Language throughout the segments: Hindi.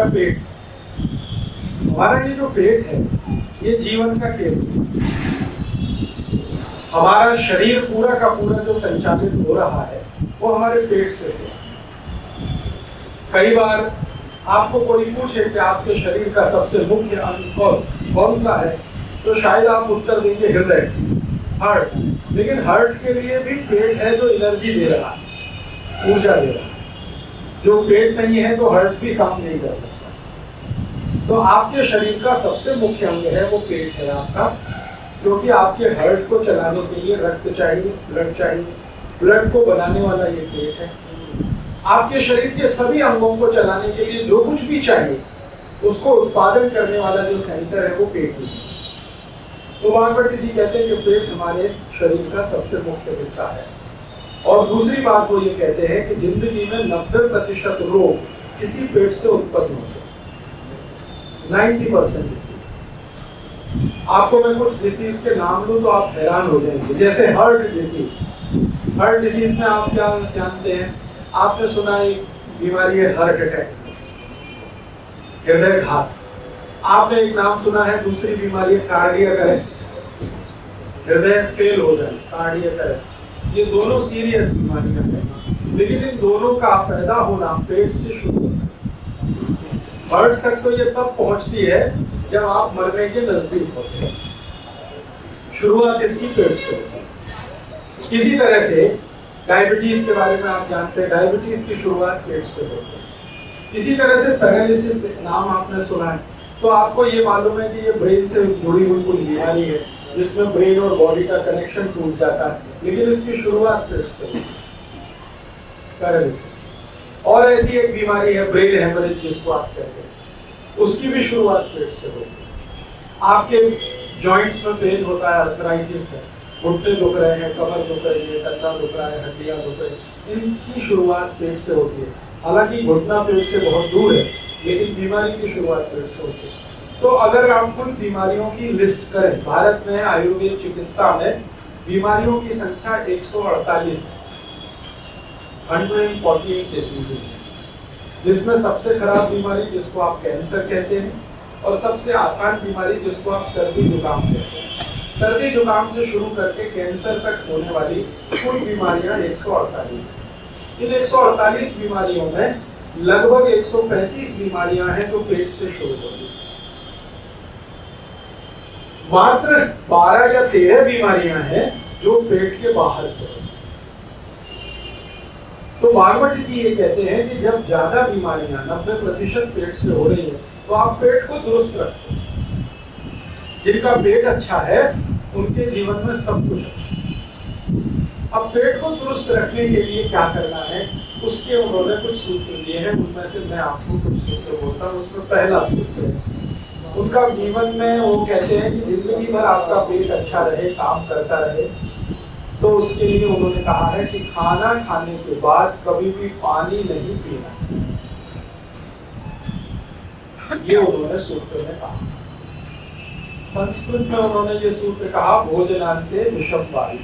पेट, हमारा ये जो पेट है ये जीवन का केंद्र है। हमारा शरीर पूरा का पूरा जो संचालित हो रहा है वो हमारे पेट से हो रहा है। कई बार आपको कोई पूछे कि आपके शरीर का सबसे मुख्य अंग कौन सा है, तो शायद आप उत्तर देंगे हृदय, हार्ट। लेकिन हार्ट के लिए भी पेट है जो एनर्जी दे रहा है, ऊर्जा दे रहा है। जो पेट नहीं है तो हार्ट भी काम नहीं कर सकता। तो आपके शरीर का सबसे मुख्य अंग है वो पेट है आपका, क्योंकि आपके हार्ट को चलाने के लिए रक्त चाहिए, ब्लड चाहिए। ब्लड को बनाने वाला ये पेट है। आपके शरीर के सभी अंगों को चलाने के लिए जो कुछ भी चाहिए उसको उत्पादन करने वाला जो सेंटर है वो पेट है। तो वाघभट्ट जी कहते हैं कि पेट हमारे शरीर का सबसे मुख्य हिस्सा है। और दूसरी बात वो ये कहते हैं कि जिंदगी में 90% रोग इसी पेट से उत्पन्न होते हैं। 90% डिसीज। आपको मैं कुछ डिसीज के नाम लूं तो आप हैरान हो जाएंगे। जैसे हार्ट डिसीज। हार्ट डिसीज में आप क्या जानते हैं? आपने सुना एक बीमारी है हार्ट अटैक, हृदय घात। आपने एक नाम सुना है, दूसरी बीमारी है कार्डियक अरेस्ट, हृदय फेल हो जाए, कार्डियक अरेस्ट। ये दोनों सीरियस बीमारियां हैं, लेकिन इन दोनों का पैदा होना पेट से शुरू होता है। हार्ट तक तो ये तब पहुंचती है जब आप मरने के नजदीक होते हैं। शुरुआत इसकी पेट से होती है। इसी तरह से डायबिटीज के बारे में आप जानते हैं, डायबिटीज की शुरुआत पेट से होती है। इसी तरह से पैरालिसिस नाम आपने सुना है, तो आपको ये मालूम है कि ये ब्रेन से जुड़ी हुई कोई बीमारी है जिसमें ब्रेन और बॉडी का कनेक्शन टूट जाता है, लेकिन इसकी शुरुआत पेट से होती है, पैरालिसिस। और ऐसी एक बीमारी है ब्रेन हेमरेज जिसको आप कहते हैं, उसकी भी शुरुआत पेट से होती है। आपके जॉइंट्स में पेन होता है, अर्थराइटिस है, घुटने दुख रहे हैं, कमर दुख रही है, कंधा दुख रहा है, हड्डियां दुख रही है, इनकी शुरुआत पेट से होती है। हालांकि घुटना पेट से बहुत दूर है, लेकिन बीमारी की शुरुआत पेट से होती है। तो अगर आप कुल बीमारियों की लिस्ट करें, भारत में आयुर्वेद चिकित्सा में बीमारियों की संख्या 148 है, 148 डिसीज है, जिसमें सबसे खराब बीमारी जिसको आप कैंसर कहते हैं, और सबसे आसान बीमारी जिसको आप सर्दी जुकाम कहते हैं। सर्दी जुकाम से शुरू करके कैंसर तक होने वाली कुल बीमारियां 148 हैं। इन 148 बीमारियों में लगभग 135 बीमारियां हैं जो पेट से शुरू होती हैं। मात्र 12 या 13 बीमारियां हैं जो पेट के बाहर से होती हैं। तो वाघभट्ट जी ये कहते हैं कि जब ज्यादा बीमारियां 90% पेट से हो रही है तो आप पेट को दुरुस्त रखें। जिनका पेट अच्छा है उनके जीवन में सब कुछ अच्छा है। अब पेट को दुरुस्त रखने के लिए क्या करना है, उसके उन्होंने कुछ सूत्र दिए हैं। उनमें से मैं आपको कुछ सूत्र बोलता हूँ। उसमें पहला सूत्र है उनका जीवन में, वो कहते हैं कि जिंदगी भर आपका पेट अच्छा रहे, काम करता रहे, तो उसके लिए उन्होंने कहा है कि खाना खाने के बाद कभी भी पानी नहीं पीना। ये उन्होंने सूत्र में कहा। संस्कृत में उन्होंने ये सूत्र कहा, भोजनांते विषम वायु।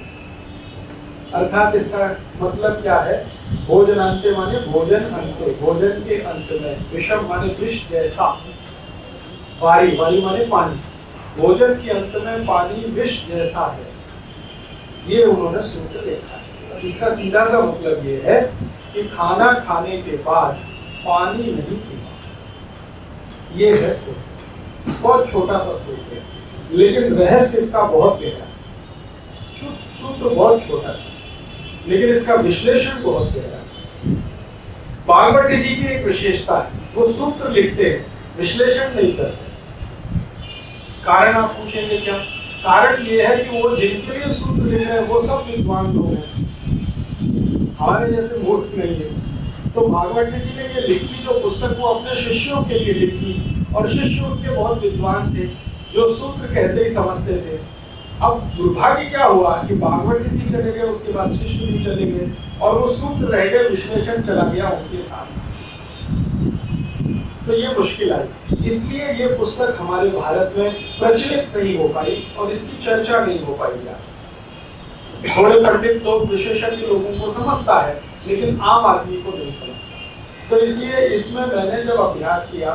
अर्थात इसका मतलब क्या है? भोजनांते माने भोजन अंते, भोजन के अंत में, विषम माने विष जैसा, वारी, वारी माने पानी, भोजन के अंत में पानी विष जैसा है। ये उन्होंने सूत्र लिखा है। इसका सीधा सा मतलब ये है कि खाना खाने के बाद पानी नहीं पीना। ये है बहुत छोटा सा सूत्र है, लेकिन रहस्य इसका बहुत गहरा है। सूत्र बहुत छोटा है, लेकिन इसका विश्लेषण बहुत गहरा है। वाघभट्ट जी की एक विशेषता है, वो सूत्र लिखते हैं, विश्लेषण नहीं करते। कारण आप पूछेंगे क्या? कारण ये है कि वो जिनके लिए सूत्र लिख रहे हैं वो सब विद्वान लोग हैं, हमारे जैसे मूर्ख नहीं है। तो भागवत जी ने ये लिखी जो पुस्तक, वो अपने शिष्यों के लिए लिखी, और शिष्य उनके बहुत विद्वान थे जो सूत्र कहते ही समझते थे। अब दुर्भाग्य क्या हुआ कि भागवत जी चले गए, उसके बाद शिष्य भी चले गए, और वो सूत्र रह गए, विश्लेषण चला गया उनके साथ। तो ये मुश्किल आई, इसलिए ये पुस्तक हमारे भारत में प्रचलित नहीं हो पाई और इसकी चर्चा नहीं हो पाई। थोड़े पंडित लोग, विशेषज्ञ लोगों को समझता है, लेकिन आम आदमी को नहीं समझता। तो इसलिए इसमें मैंने जब अभ्यास किया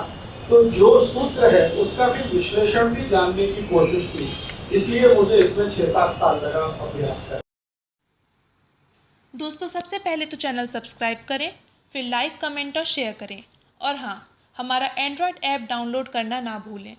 तो जो सूत्र है उसका फिर विश्लेषण भी जानने की कोशिश की, इसलिए मुझे इसमें 6-7 साल लगा अभ्यास करना। दोस्तों सबसे पहले तो चैनल सब्सक्राइब करें, फिर लाइक, कमेंट और शेयर करें, और हाँ, हमारा एंड्रॉयड ऐप डाउनलोड करना ना भूलें।